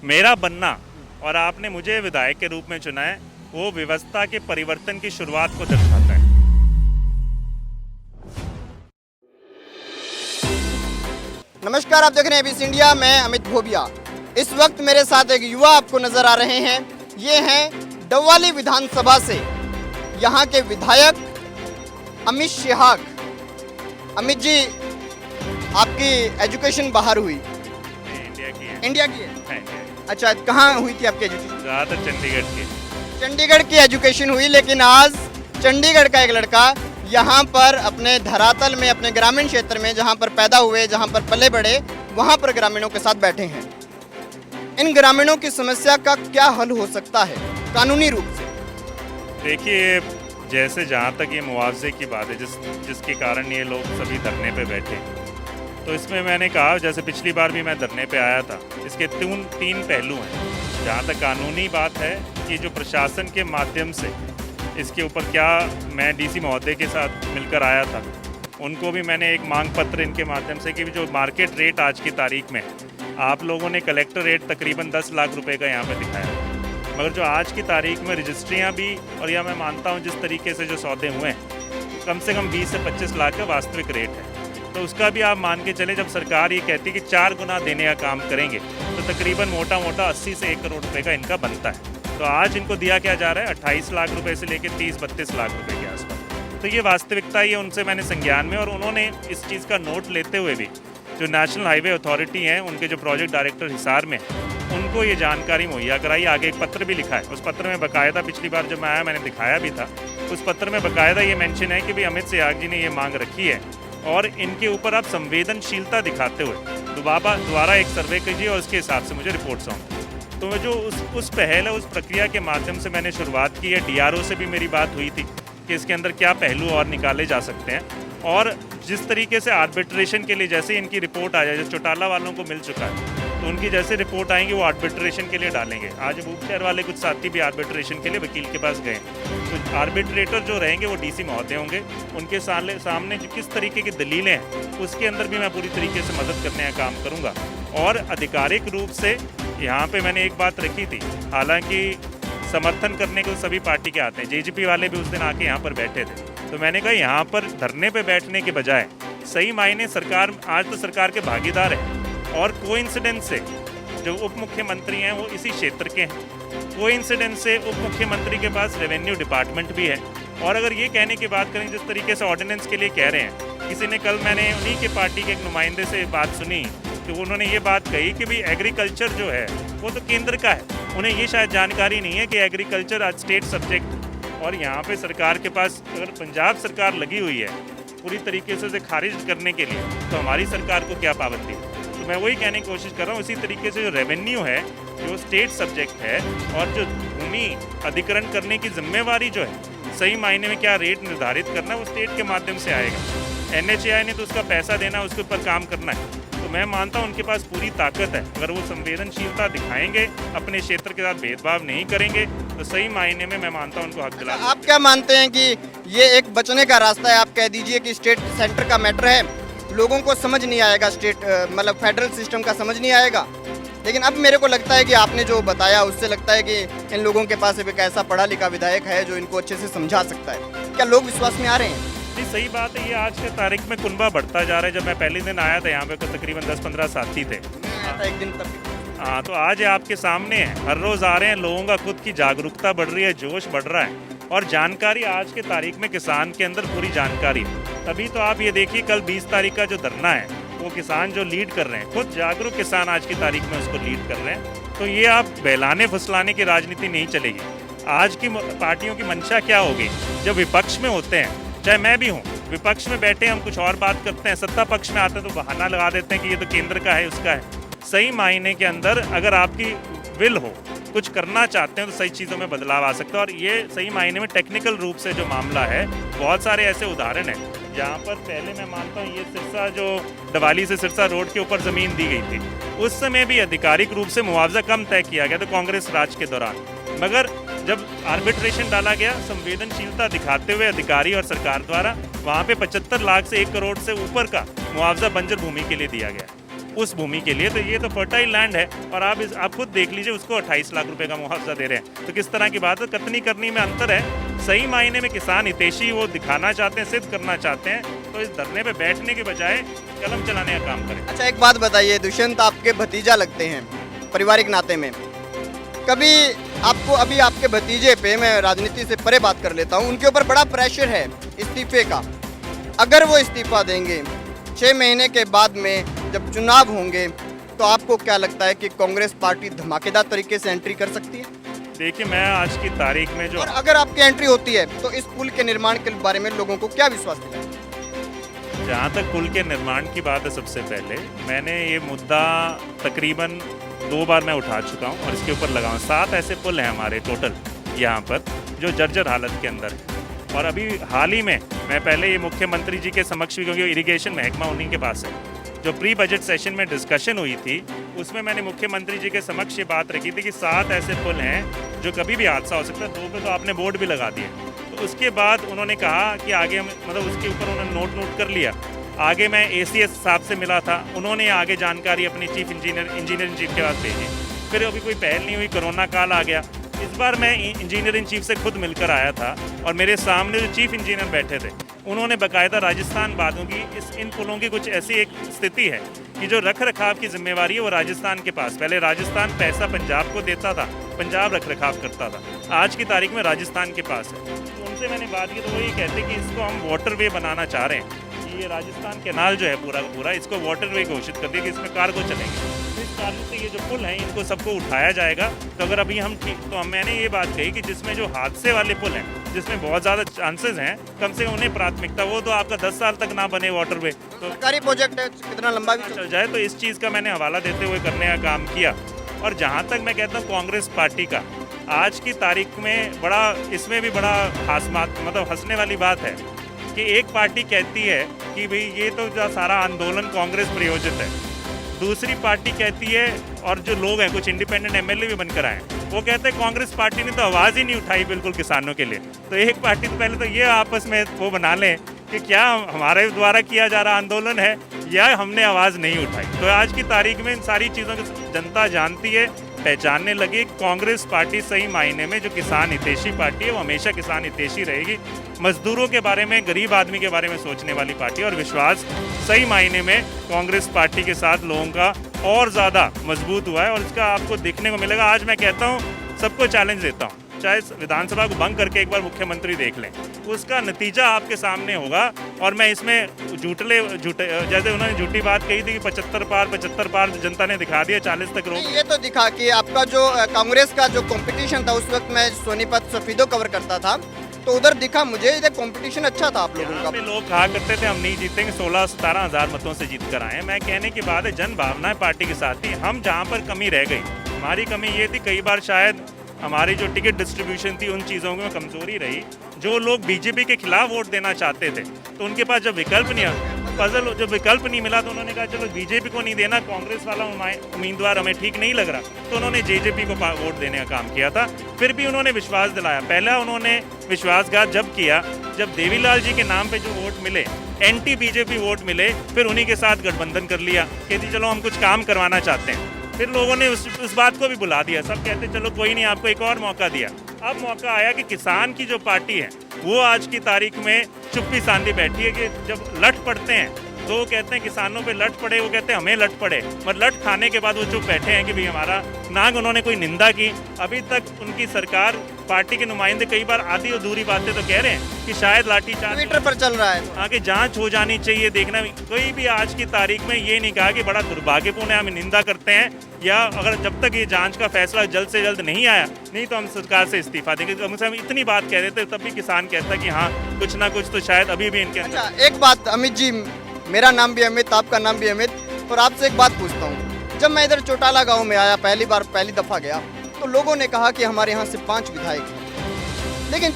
मेरा बनना और आपने मुझे विधायक के रूप में चुना है, वो व्यवस्था के परिवर्तन की शुरुआत को दर्शाता है। नमस्कार, आप देख रहे हैं एबीसी इंडिया। मैं अमित भोबिया। इस वक्त मेरे साथ एक युवा आपको नजर आ रहे हैं। ये हैं डबवाली विधानसभा से यहाँ के विधायक अमित शेहाग। अमित जी, आपकी एजुकेशन बाहर हुई? इंडिया की है। इंडिया की है? हाँ, इंडिया की। अच्छा, कहाँ हुई थी आपकी एजुकेशन? ज़्यादातर चंडीगढ़ की। चंडीगढ़ की एजुकेशन हुई, लेकिन आज चंडीगढ़ का एक लड़का यहाँ पर अपने धरातल में, अपने ग्रामीण क्षेत्र में, जहाँ पर पैदा हुए, जहाँ पर पले बढ़े, वहाँ पर ग्रामीणों के साथ बैठे हैं। इन ग्रामीणों की समस्या का क्या हल हो सकता है कानूनी रूप से? देखिए, जैसे जहाँ तक ये मुआवजे की बात है, जिसके कारण ये लोग सभी धरने पे बैठे, तो इसमें मैंने कहा, जैसे पिछली बार भी मैं धरने पे आया था, इसके तीन पहलू हैं। जहाँ तक कानूनी बात है कि जो प्रशासन के माध्यम से इसके ऊपर क्या, मैं डीसी महोदय के साथ मिलकर आया था, उनको भी मैंने एक मांग पत्र इनके माध्यम से कि जो मार्केट रेट आज की तारीख में, आप लोगों ने कलेक्टर रेट तकरीबन 10 लाख रुपए का यहाँ पे दिखाया, मगर जो आज की तारीख में रजिस्ट्रियाँ भी, और या मैं मानता हूँ जिस तरीके से जो सौदे हुए हैं, कम से कम 20 से 25 लाख का वास्तविक रेट है। तो उसका भी आप मान के चले, जब सरकार ये कहती है कि 4 गुना देने का काम करेंगे, तो तकरीबन मोटा मोटा 80 से 1 करोड़ रुपए का इनका बनता है। तो आज इनको दिया क्या जा रहा है? 28 लाख रुपए से लेकर 30-32 लाख रुपए के आसपास। तो ये वास्तविकता, ये उनसे मैंने संज्ञान में, और उन्होंने इस चीज़ का नोट लेते हुए भी जो नेशनल हाईवे अथॉरिटी हैं, उनके जो प्रोजेक्ट डायरेक्टर हिसार में, उनको ये जानकारी मुहैया कराई। आगे एक पत्र भी लिखा है, उस पत्र में बाकायदा, पिछली बार जब मैं आया मैंने दिखाया भी था, उस पत्र में बाकायदा ये मेंशन है कि भाई अमित शेहाग जी ने ये मांग रखी है और इनके ऊपर आप संवेदनशीलता दिखाते हुए दोबारा एक सर्वे कीजिए और उसके हिसाब से मुझे रिपोर्ट सौंपें। तो जो उस पहल है, उस प्रक्रिया के माध्यम से मैंने शुरुआत की है। डीआरओ से भी मेरी बात हुई थी कि इसके अंदर क्या पहलू और निकाले जा सकते हैं, और जिस तरीके से आर्बिट्रेशन के लिए, जैसे इनकी रिपोर्ट आ जाए, जो चौटाला वालों को मिल चुका है, तो उनकी जैसे रिपोर्ट आएंगी वो आर्बिट्रेशन के लिए डालेंगे। आज बूकशहर वाले कुछ साथी भी आर्बिट्रेशन के लिए वकील के पास गए, तो आर्बिट्रेटर जो रहेंगे वो डीसी महोदय होंगे। उनके सामने जो किस तरीके की दलीलें हैं, उसके अंदर भी मैं पूरी तरीके से मदद करने का काम करूँगा। और आधिकारिक रूप से यहाँ पे मैंने एक बात रखी थी, हालांकि समर्थन करने को सभी पार्टी के आते हैं, जेजेपी वाले भी उस दिन आके यहाँ पर बैठे थे, तो मैंने कहा यहाँ पर धरने पे बैठने के बजाय सही मायने सरकार, आज तो सरकार के भागीदार हैं, और कोइंसिडेंस से जो उप मुख्यमंत्री हैं वो इसी क्षेत्र के हैं, कोइंसिडेंस से उप मुख्यमंत्री के पास रेवेन्यू डिपार्टमेंट भी है। और अगर ये कहने की बात करें, जिस तरीके से ऑर्डिनेंस के लिए कह रहे हैं, किसी ने, कल मैंने उन्हीं के पार्टी के एक नुमाइंदे से बात सुनी, तो उन्होंने ये बात कही कि भाई एग्रीकल्चर जो है वो तो केंद्र का है, उन्हें ये शायद जानकारी नहीं है कि एग्रीकल्चर आज स्टेट सब्जेक्ट। और यहाँ पे सरकार के पास, अगर पंजाब सरकार लगी हुई है पूरी तरीके से उसे खारिज करने के लिए, तो हमारी सरकार को क्या पाबंदी है? तो मैं वही कहने की कोशिश कर रहा हूँ, इसी तरीके से जो रेवेन्यू है, जो स्टेट सब्जेक्ट है, और जो भूमि अधिग्रहण करने की जिम्मेवारी जो है, सही मायने में क्या रेट निर्धारित करना, वो स्टेट के माध्यम से आएगा। NHAI ने तो उसका पैसा देना, उसके ऊपर काम करना है। तो मैं मानता हूँ उनके पास पूरी ताकत है, अगर वो संवेदनशीलता दिखाएंगे, अपने क्षेत्र के साथ भेदभाव नहीं करेंगे, तो सही मायने में मैं मानता हूँ उनको हक दिला। आप क्या मानते हैं कि ये एक बचने का रास्ता है? आप कह दीजिए कि स्टेट सेंटर का मैटर है, लोगों को समझ नहीं आएगा, स्टेट मतलब फेडरल सिस्टम का समझ नहीं आएगा, लेकिन अब मेरे को लगता है कि आपने जो बताया उससे लगता है कि इन लोगों के पास एक ऐसा पढ़ा लिखा विधायक है जो इनको अच्छे से समझा सकता है। क्या लोग विश्वास में आ रहे हैं? जी, सही बात है। ये आज के तारीख में कुनबा बढ़ता जा रहा है। जब मैं पहले दिन आया था यहाँ पे, तकरीबन 10-15 साथी थे, एक दिन तक। हाँ, तो आज आपके सामने है, हर रोज़ आ रहे हैं, लोगों का खुद की जागरूकता बढ़ रही है, जोश बढ़ रहा है, और जानकारी आज के तारीख में किसान के अंदर पूरी जानकारी है। तभी तो आप ये देखिए, कल 20 तारीख का जो धरना है, वो किसान जो लीड कर रहे हैं, खुद जागरूक किसान आज की तारीख में उसको लीड कर रहे हैं। तो ये आप बहलाने फुसलाने की राजनीति नहीं चलेगी। आज की पार्टियों की मंशा क्या होगी? जब विपक्ष में होते हैं, चाहे मैं भी हूँ, विपक्ष में बैठे हम कुछ और बात करते हैं, सत्ता पक्ष में आते हैं तो बहाना लगा देते हैं कि ये तो केंद्र का है, उसका है। सही मायने के अंदर अगर आपकी विल हो, कुछ करना चाहते हैं, तो सही चीज़ों में बदलाव आ सकता है। और ये सही मायने में टेक्निकल रूप से जो मामला है, बहुत सारे ऐसे उदाहरण हैं जहाँ पर पहले मैं मानता हूँ, ये सिरसा जो डवाली से सिरसा रोड के ऊपर ज़मीन दी गई थी, उस समय भी आधिकारिक रूप से मुआवजा कम तय किया गया था कांग्रेस राज के दौरान, मगर जब आर्बिट्रेशन डाला गया, संवेदनशीलता दिखाते हुए अधिकारी और सरकार द्वारा, वहाँ पे 75 लाख से 1 करोड़ से ऊपर का मुआवजा बंजर भूमि के लिए दिया गया। उस भूमि के लिए। तो ये तो फर्टाइल लैंड है और आप खुद देख लीजिए, उसको 28 लाख रुपए का मुआवजा दे रहे हैं। तो किस तरह की बात है, कथनी करनी में अंतर है। सही मायने में किसान हितैषी वो दिखाना चाहते हैं, सिद्ध करना चाहते हैं, तो इस धरने पे बैठने के बजाय कलम चलाने का काम करें। अच्छा, एक बात बताइए, दुष्यंत आपके भतीजा लगते हैं पारिवारिक नाते में, कभी आपको, अभी आपके भतीजे पे, मैं राजनीति से परे बात कर लेता हूँ, उनके ऊपर बड़ा प्रेशर है इस्तीफे का। अगर वो इस्तीफा देंगे 6 महीने के बाद में जब चुनाव होंगे, तो आपको क्या लगता है कि कांग्रेस पार्टी धमाकेदार तरीके से एंट्री कर सकती है? देखिए, मैं आज की तारीख में जो, और अगर आपकी एंट्री होती है तो इस पुल के निर्माण के बारे में लोगों को क्या विश्वास दिलाएं? जहाँ तक पुल के निर्माण की बात है, सबसे पहले मैंने ये मुद्दा तकरीबन 2 बार मैं उठा चुका हूँ और इसके ऊपर लगा हूँ। 7 ऐसे पुल हैं हमारे टोटल यहाँ पर जो जर्जर हालत के अंदर है। और अभी हाल ही में मैं पहले ये मुख्यमंत्री जी के समक्ष भी, क्योंकि इरिगेशन महकमा उन्हीं के पास है, जो प्री बजट सेशन में डिस्कशन हुई थी उसमें मैंने मुख्यमंत्री जी के समक्ष ये बात रखी थी कि 7 ऐसे पुल हैं जो कभी भी हादसा हो सकता है। 2 पे तो आपने बोर्ड भी लगा दिए। तो उसके बाद उन्होंने कहा कि आगे मतलब उसके ऊपर उन्होंने नोट कर लिया। आगे मैं ACS साहब से मिला था, उन्होंने आगे जानकारी अपनी चीफ इंजीनियर चीफ के पास भेजी। फिर अभी कोई पहल नहीं हुई, कोरोना काल आ गया। इस बार मैं इंजीनियर इन चीफ से खुद मिलकर आया था और मेरे सामने जो चीफ इंजीनियर बैठे थे उन्होंने बाकायदा राजस्थान वालों की इन पुलों की कुछ ऐसी एक स्थिति है कि जो रख रखाव की जिम्मेवारी है वो राजस्थान के पास। पहले राजस्थान पैसा पंजाब को देता था, पंजाब रख रखाव करता था, आज की तारीख में राजस्थान के पास है। तो उनसे मैंने बात की तो वो ये कहते कि इसको हम वाटरवे बनाना चाह रहे हैं। ये राजस्थान कैनाल जो है पूरा का पूरा, इसको वाटरवे घोषित कर दिया कि इसमें कार्गो चलेंगे। इस कारण से ये जो पुल हैं इनको सबको उठाया जाएगा। तो अगर अभी हम ठीक, तो मैंने ये बात कही कि जिसमें जो हादसे वाले पुल हैं, जिसमें बहुत ज़्यादा चांसेस हैं, कम से कम उन्हें प्राथमिकता, वो तो आपका 10 साल तक ना बने वाटरवे, तो सरकारी प्रोजेक्ट है, कितना लंबा भी चल जाए। तो इस चीज़ का मैंने हवाला देते हुए करने का काम किया। और जहाँ तक मैं कहता हूँ कांग्रेस पार्टी का आज की तारीख में बड़ा, इसमें भी बड़ा मतलब हंसने वाली बात है कि एक पार्टी कहती है कि भाई ये तो जो सारा आंदोलन कांग्रेस प्रायोजित है, दूसरी पार्टी कहती है, और जो लोग हैं कुछ इंडिपेंडेंट MLA भी बनकर आए, वो कहते हैं कांग्रेस पार्टी ने तो आवाज़ ही नहीं उठाई बिल्कुल किसानों के लिए। तो एक पार्टी तो पहले तो ये आपस में वो बना लें कि क्या हमारे द्वारा किया जा रहा आंदोलन है या हमने आवाज़ नहीं उठाई। तो आज की तारीख में इन सारी चीज़ों को जनता जानती है, पहचानने लगी। कांग्रेस पार्टी सही मायने में जो किसान हितैषी पार्टी है, वो हमेशा किसान हितैषी रहेगी। मजदूरों के बारे में, गरीब आदमी के बारे में सोचने वाली पार्टी, और विश्वास सही मायने में कांग्रेस पार्टी के साथ लोगों का और ज़्यादा मजबूत हुआ है। और इसका आपको देखने को मिलेगा। आज मैं कहता हूँ, सबको चैलेंज देता हूँ, चाहे विधानसभा को भंग करके एक बार मुख्यमंत्री देख लें, उसका नतीजा आपके सामने होगा। और मैं इसमें जैसे उन्होंने झूठी बात कही थी कि 75 पार जनता ने दिखा दिया, 40 तक रोक। ये तो दिखा कि आपका जो कांग्रेस का जो कंपटीशन था, उस वक्त मैं सोनीपत सफीदो कवर करता था, तो उधर दिखा मुझे इधर कंपटीशन अच्छा था आप लोगों का। लोग कहा करते थे हम नहीं जीतेंगे, 16-17 हज़ार मतों से जीत कर आए। मैं कहने की बात है, जन भावनाएं पार्टी के साथ थी। हम जहाँ पर कमी रह गई, हमारी कमी ये थी, कई बार शायद हमारी जो टिकट डिस्ट्रीब्यूशन थी, उन चीज़ों में कमज़ोरी रही। जो लोग बीजेपी के खिलाफ वोट देना चाहते थे, तो उनके पास जब विकल्प नहीं मिला, तो उन्होंने कहा चलो बीजेपी को नहीं देना, कांग्रेस वाला उम्मीदवार हमें ठीक नहीं लग रहा, तो उन्होंने जेजेपी को वोट देने का काम किया था। फिर भी उन्होंने विश्वास दिलाया। पहला उन्होंने विश्वासघात जब किया, जब देवीलाल जी के नाम पे जो वोट मिले, एंटी बीजेपी वोट मिले, फिर उन्हीं के साथ गठबंधन कर लिया कि जी चलो हम कुछ काम करवाना चाहते हैं। फिर लोगों ने उस बात को भी बुला दिया। सब कहते चलो कोई नहीं, आपको एक और मौका दिया। अब मौका आया कि किसान की जो पार्टी है वो आज की तारीख में चुप्पी सांधी बैठी है कि जब लठ पड़ते हैं तो वो कहते हैं किसानों पे लठ पड़े, वो कहते हैं हमें लठ पड़े। मतलब लठ खाने के बाद वो चुप बैठे हैं कि भाई हमारा, ना उन्होंने कोई निंदा की। अभी तक उनकी सरकार, पार्टी के नुमाइंदे कई बार आधी अधूरी बातें तो कह रहे हैं कि शायद लाठीचार्ज ट्विटर पर चल रहा है, आगे जांच हो जानी चाहिए। देखना, कोई भी आज की तारीख में ये नहीं कहा कि बड़ा दुर्भाग्यपूर्ण है, हम निंदा करते हैं, या अगर जब तक ये जांच का फैसला जल्द से जल्द नहीं आया, नहीं तो हम सरकार से इस्तीफा देंगे। कम से हम इतनी बात कह देते, तब भी किसान कहता कि हाँ कुछ ना कुछ तो शायद अभी भी इनके अंदर। अच्छा, एक बात अमित जी, मेरा नाम भी अमित, आपका नाम भी अमित, और आपसे एक बात पूछता हूँ। जब मैं इधर चौटाला गांव में आया, पहली दफ़ा गया, तो लोगों ने कहा कि हमारे यहाँ से 5 विधायक हैं, लेकिन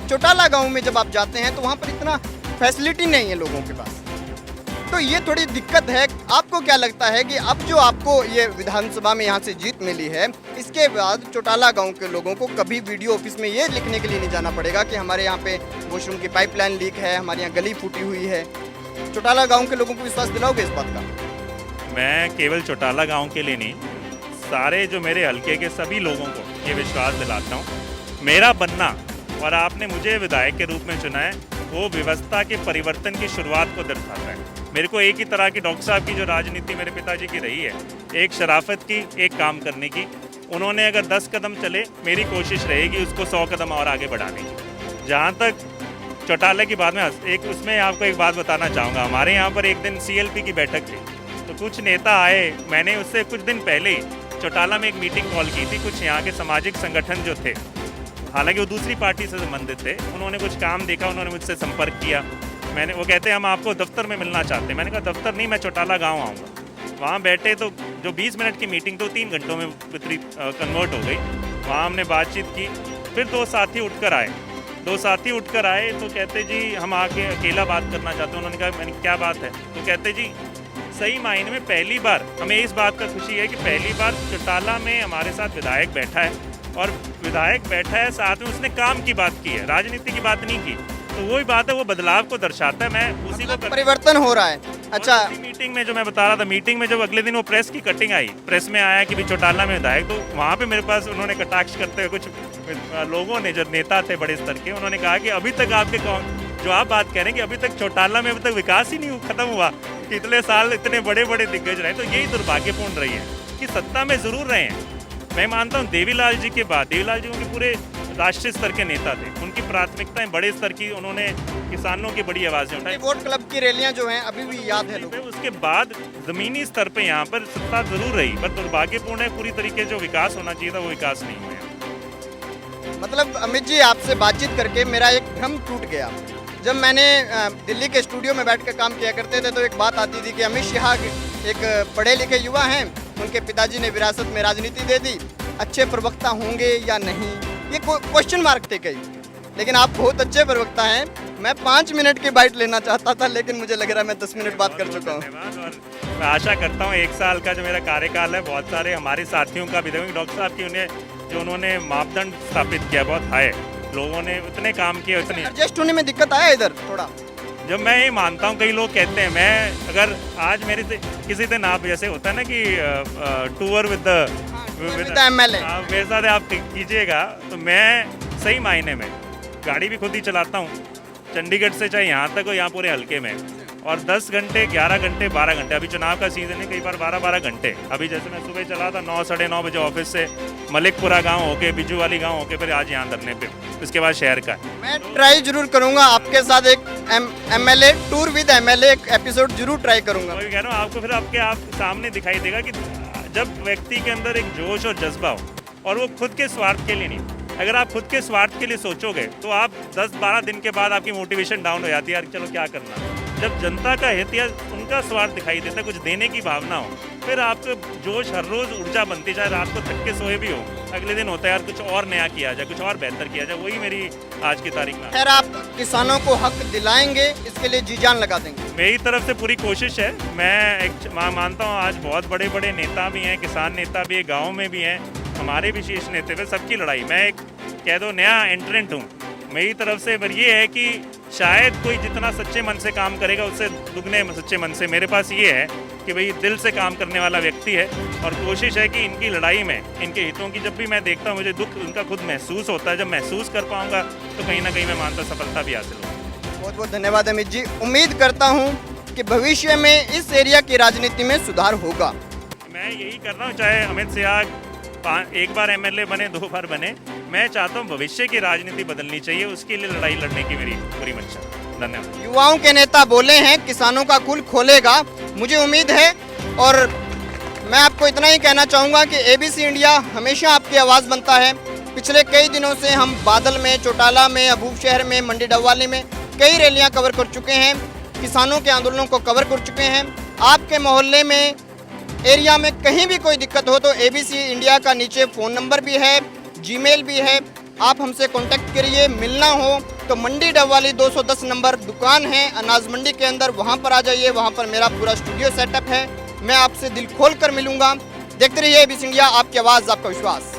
चौटाला गांव में जब आप जाते हैं तो वहाँ पर इतना फैसिलिटी नहीं है लोगों के पास, तो ये थोड़ी दिक्कत है। आपको क्या लगता है कि अब जो आपको ये विधानसभा में यहाँ से जीत मिली है, इसके बाद चौटाला गांव के लोगों को कभी वीडियो ऑफिस में ये लिखने के लिए नहीं जाना पड़ेगा कि हमारे यहाँ पे वॉशरूम की पाइपलाइन लीक है, हमारे यहाँ गली फूटी हुई है? चौटाला गांव के लोगों को विश्वास दिलाओगे इस बात का? मैं केवल चौटाला गांव के लिए नहीं, सारे जो मेरे हलके के सभी लोगों को ये विश्वास दिलाता हूँ, मेरा बनना और आपने मुझे विधायक के रूप में चुना है, वो व्यवस्था के परिवर्तन की शुरुआत को दर्शाता है। मेरे को एक ही तरह की डॉक्टर साहब की जो राजनीति मेरे पिताजी की रही है, एक शराफत की, एक काम करने की। उन्होंने अगर 10 कदम चले, मेरी कोशिश रहेगी उसको 100 कदम और आगे बढ़ाने की। जहाँ तक चौटाला की बात में एक उसमें आपको एक बात बताना चाहूँगा। हमारे यहाँ पर एक दिन CLP की बैठक थी, तो कुछ नेता आए, मैंने उससे कुछ दिन पहले ही चौटाला में एक मीटिंग कॉल की थी। कुछ यहाँ के सामाजिक संगठन जो थे, हालांकि वो दूसरी पार्टी से संबंधित थे, उन्होंने कुछ काम देखा, उन्होंने मुझसे संपर्क किया। वो कहते हैं हम आपको दफ्तर में मिलना चाहते हैं। मैंने कहा दफ्तर नहीं, मैं चौटाला गांव आऊँगा। वहाँ बैठे तो जो 20 मिनट की मीटिंग तो 3 घंटों में कन्वर्ट हो गई। वहाँ हमने बातचीत की। फिर 2 साथी उठकर आए तो कहते जी हम आके अकेला बात करना चाहते हैं। उन्होंने कहा मैंने क्या बात है, तो कहते जी सही मायने में पहली बार हमें इस बात का खुशी है कि पहली बार चौटाला में हमारे साथ विधायक बैठा है, और विधायक बैठा है साथ में उसने काम की बात की है, राजनीति की बात नहीं की। तो वही बात है, वो बदलाव को दर्शाता है। मैं उसी को परिवर्तन हो रहा है। अच्छा, मीटिंग में जो मैं बता रहा था, मीटिंग में जब अगले दिन वो प्रेस की कटिंग आई, प्रेस में आया कि भी चौटाला में विधायक, तो वहाँ पे मेरे पास उन्होंने कटाक्ष करते हुए कुछ लोगों ने, जो नेता थे बड़े स्तर के, उन्होंने कहा कि अभी तक आपके जो आप बात कह रहे हैं कि अभी तक चौटाला में अभी तक विकास ही नहीं खत्म हुआ, कि इतने साल इतने बड़े बड़े दिग्गज रहे। तो यही दुर्भाग्यपूर्ण रही है कि सत्ता में जरूर रहे हैं। मैं मानता हूँ देवीलाल जी के बाद, देवीलाल जी उनके पूरे राष्ट्रीय स्तर के नेता थे, उनकी प्राथमिकताएं बड़े स्तर की, उन्होंने किसानों की बड़ी आवाजें उठाई। वोट क्लब की रैलियां जो हैं अभी भी याद है लोगों को। उसके बाद जमीनी स्तर पे यहाँ पर सत्ता जरूर रही, पर दुर्भाग्यपूर्ण है पूरी तरीके जो विकास होना चाहिए था वो विकास नहीं हुआ। मतलब अमित जी, आपसे बातचीत करके मेरा एक भ्रम टूट गया। जब मैंने दिल्ली के स्टूडियो में बैठ कर काम किया करते थे तो एक बात आती थी कि अमित शाह एक पढ़े लिखे युवा हैं, उनके पिताजी ने विरासत में राजनीति दे दी, अच्छे प्रवक्ता होंगे या नहीं, ये क्वेश्चन मार्क थे कई। लेकिन आप बहुत अच्छे प्रवक्ता हैं। मैं 5 मिनट की बाइट लेना चाहता था, लेकिन मुझे लग रहा है मैं 10 मिनट बात कर चुका हूँ। और मैं आशा करता हूँ 1 साल का जो मेरा कार्यकाल है, बहुत सारे हमारे साथियों का भी डॉक्टर साहब की उन्होंने मापदंड स्थापित किया बहुत हाई, लोगों ने उतने काम किए, उतने एडजस्ट होने में दिक्कत आया इधर थोड़ा। जब मैं ये मानता हूँ, कई लोग कहते हैं, मैं अगर आज मेरे से किसी दिन आप जैसे होता है ना कि टूर विद MLA, मेरे साथ आप कीजिएगा, तो मैं सही मायने में गाड़ी भी खुद ही चलाता हूँ, चंडीगढ़ से चाहे यहाँ तक हो, यहाँ पूरे हल्के में, और 10 घंटे 11 घंटे 12 घंटे, अभी चुनाव का सीजन है, कई बार 12-12 घंटे। अभी जैसे मैं सुबह चला था 9 साढ़े 9 बजे ऑफिस से, मलिकपुरा गांव होके, बिजू वाली गांव होके, फिर आज यहाँ धरने पे, उसके बाद शहर का। मैं ट्राई जरूर करूंगा आपके साथ एक MLA टूर विद MLA एक एपिसोड जरूर ट्राई करूंगा। मैं कह रहा हूँ आपको फिर आप सामने दिखाई देगा कि जब व्यक्ति के अंदर एक जोश और जज्बा हो, और वो खुद के स्वार्थ के लिए नहीं, अगर आप खुद के स्वार्थ के लिए सोचोगे तो आप 10-12 दिन के बाद आपकी मोटिवेशन डाउन हो जाती है, यार चलो क्या करना। जब जनता का हित या उनका स्वार्थ दिखाई देता है, कुछ देने की भावना हो, फिर आपको जोश हर रोज ऊर्जा बनती जाए, रात को थक के सोए भी हो, अगले दिन होता है यार कुछ और नया किया जाए, कुछ और बेहतर किया जाए। वही मेरी आज की तारीख में। खैर, आप किसानों को हक दिलाएंगे, इसके लिए जी जान लगा देंगे। मेरी तरफ से पूरी कोशिश है। मैं मानता हूँ आज बहुत बड़े बड़े नेता भी हैं, किसान नेता भी है, गाँव में भी हैं, हमारे भी शीर्ष नेता हैं, सबकी लड़ाई। मैं एक कह दो नया एंट्रेंट हूँ, मेरी तरफ से पर ये है कि शायद कोई जितना सच्चे मन से काम करेगा उससे दुगने सच्चे मन से मेरे पास ये है कि भाई दिल से काम करने वाला व्यक्ति है, और कोशिश है कि इनकी लड़ाई में, इनके हितों की जब भी मैं देखता हूँ, मुझे दुख उनका खुद महसूस होता है। जब महसूस कर पाऊँगा तो कहीं ना कहीं मैं मानता सफलता भी हासिल होगी। बहुत बहुत धन्यवाद अमित जी। उम्मीद करता हूँ कि भविष्य में इस एरिया की राजनीति में सुधार होगा। मैं यही कर रहा हूँ, चाहे अमित शाह 1 बार MLA बने, 2 बार बने, मैं चाहता हूँ भविष्य की राजनीति बदलनी चाहिए, उसके लिए लड़ाई लड़ने की मेरी पूरी मंशा। धन्यवाद। युवाओं के नेता बोले हैं किसानों का कुल खोलेगा, मुझे उम्मीद है। और मैं आपको इतना ही कहना चाहूँगा कि ABC इंडिया हमेशा आपकी आवाज़ बनता है। पिछले कई दिनों से हम बादल में, चौटाला में, अबूब शहर में, मंडी डबवाली में कई रैलियाँ कवर कर चुके हैं, किसानों के आंदोलनों को कवर कर चुके हैं। आपके मोहल्ले में, एरिया में कहीं भी कोई दिक्कत हो तो ABC इंडिया का नीचे फ़ोन नंबर भी है, जीमेल भी है, आप हमसे कांटेक्ट करिए। मिलना हो तो मंडी डबवाली 210 नंबर दुकान है अनाज मंडी के अंदर, वहाँ पर आ जाइए, वहाँ पर मेरा पूरा स्टूडियो सेटअप है। मैं आपसे दिल खोल कर मिलूँगा। देखते रहिए ABC इंडिया, आपकी आवाज़, आपका विश्वास।